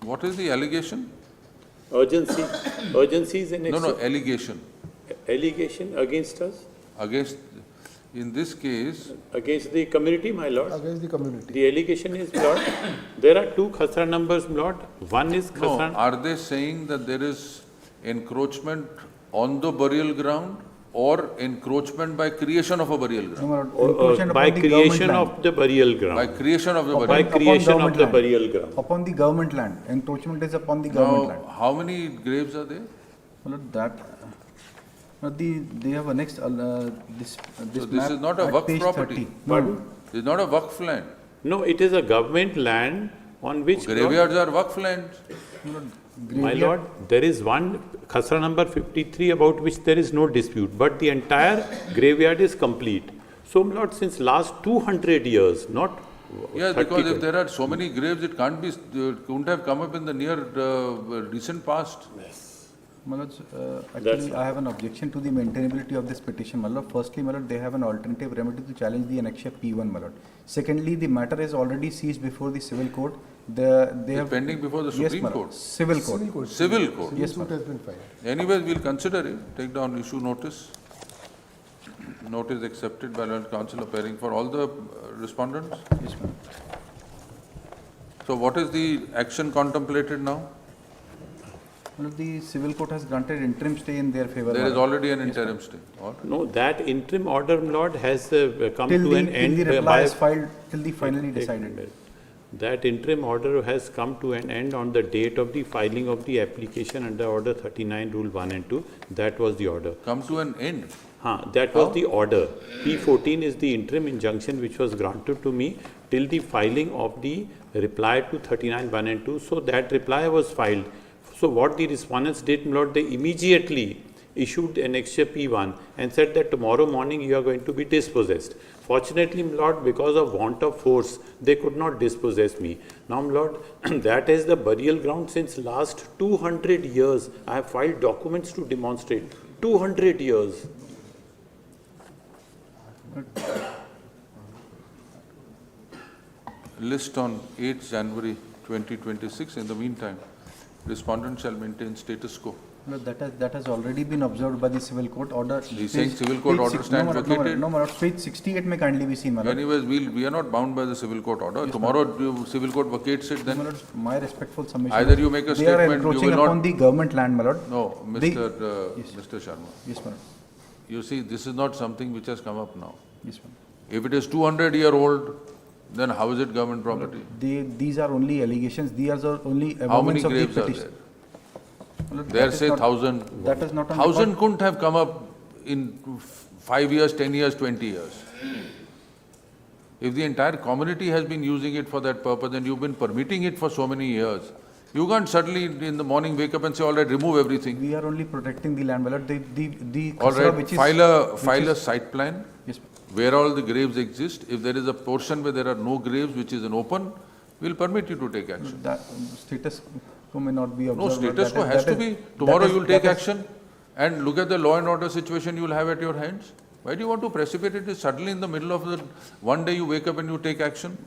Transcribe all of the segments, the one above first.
What is the allegation? Urgency is an No, allegation. allegation against us, Against, in this case, against the community, my lord. Against the community. The allegation is, Lord, there are two khasra numbers, Lord. One is no, khasra. are they saying that there is encroachment on the burial ground or encroachment by creation of a burial ground? No, my lord, Or encroachment by upon the government creation land. of the burial By ground. creation of the Upon- burial By ground. creation of government the land. burial ground. Upon the government land. Encroachment is upon the government land. Now, how many graves are there? My lord, that, they have annexed, this So this map is not a at Waqf page property. 30. Pardon? This is not a Waqf land. No, it is a government land on which, Lord, Graveyards are Waqf lands. my lord, there is one khasra number 53 about which there is no dispute, but the entire graveyard is complete. So, my lord, since last 200 years, not Yes, 30, because if there are so many graves, it can't be, couldn't have come up in the near recent past. My lord, actually, I have an objection to the maintainability of this petition, my lord. Firstly, my lord, they have an alternative remedy to challenge the annexure P1, my lord. Secondly, the matter is already seized before the civil court. They It's have pending before the yes, Supreme my lord. Court. Civil court. Civil court. Yes, Suit ma'am. has been filed. Anyways, we'll consider it, take down issue notice. Notice accepted by learned counsel appearing for all the respondents. Yes, ma'am. So what is the action contemplated now? My lord, the civil court has granted interim stay in their favor. There my is lord. already an interim stay. What? no, that interim order, my lord, has come Till to the, an till end. the reply by- is filed, till the finally decided. That interim order has come to an end on the date of the filing of the application under Order 39, Rule 1 and 2. That was the order. Come to an end. That was the order. P14 is the interim injunction which was granted to me till the filing of the reply to 39, 1 and 2. So that reply was filed. So what the respondents did, my lord, they immediately issued annexure P1 and said that tomorrow morning you are going to be dispossessed. Fortunately, my lord, because of want of force, they could not dispossess me. Now, my lord, that is the burial ground since last 200 years. I have filed documents to demonstrate. 200 years. List on 8th January 2026. In the meantime, respondent shall maintain status quo. No, that has already been observed by the civil court order. He's saying civil court order stands vacated? No, my lord, page 68 may kindly be seen, my lord. Anyways, we are not bound by the civil court order. Tomorrow, civil court vacates it, My then lord, my respectful submission. either you make a They are statement, you encroaching will upon not. the government land, my lord. No, They- Mr. Mr. Sharma. Yes, my lord. You see, this is not something which has come up now. Yes, ma'am. If it is 200-year-old, then how is it government property? These are only allegations. These are only How many amendments of the graves are petition. there? My lord, There that is say not- 1,000. That is not on 1,000 record. couldn't have come up in 5 years, 10 years, 20 years. If the entire community has been using it for that purpose and you've been permitting it for so many years, you can't suddenly in the morning wake up and say, all right, remove everything. We are only protecting the land, my lord. The All khasra right, which is. file a site plan Yes, ma'am. where all the graves exist. If there is a portion where there are no graves, which is an open, we'll permit you to take action. That status quo may not be observed. No, but status that quo is- has that to is- be. that Tomorrow is- you will take that is- action and look at the law and order situation you will have at your hands. Why do you want to precipitate it suddenly in the middle of the, one day you wake up and you take action?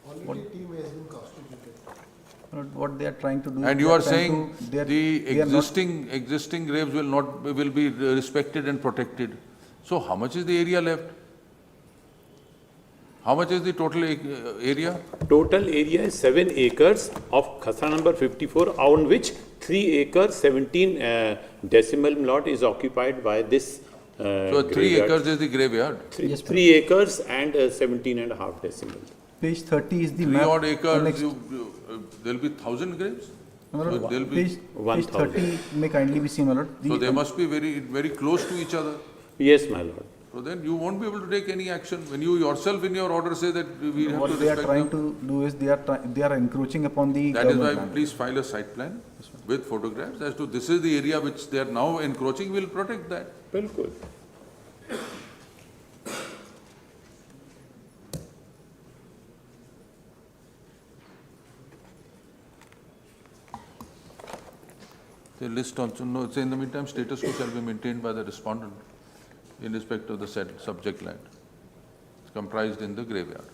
Already a team has been constituted. What they are trying to do. And they you are trying saying to- they are- the they are not- existing graves will be respected and protected. So how much is the area left? How much is the total area? Total area is 7 acres of khasra number 54, on which 3 acres 17 decimal lot is occupied by this. So 3 graveyard. acres is the graveyard. Yes, 3 acres and 17 and a half decimal. Page 30 is the 3 map. odd acres, annexed. there'll be 1,000 graves? No, no, no. there'll be- Page 1,000. 30 may kindly be seen, my lord. So they must be very close to each other. Yes, my lord. So then you won't be able to take any action. When you yourself in your order say that we have to What they are respect trying them. to do is they are encroaching upon the That is why government land. please file a site plan with photographs as to this is the area which they are now encroaching, we'll protect that. Bilkul. The list also, no, so in the meantime, status quo shall be maintained by the respondent in respect of the said subject land. It's comprised in the graveyard.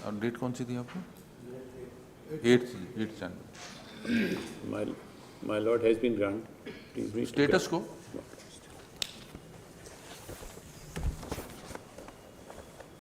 और date कौन सी थी आपको? 8th January. My lord has been granted. Please read to Status grant. quo?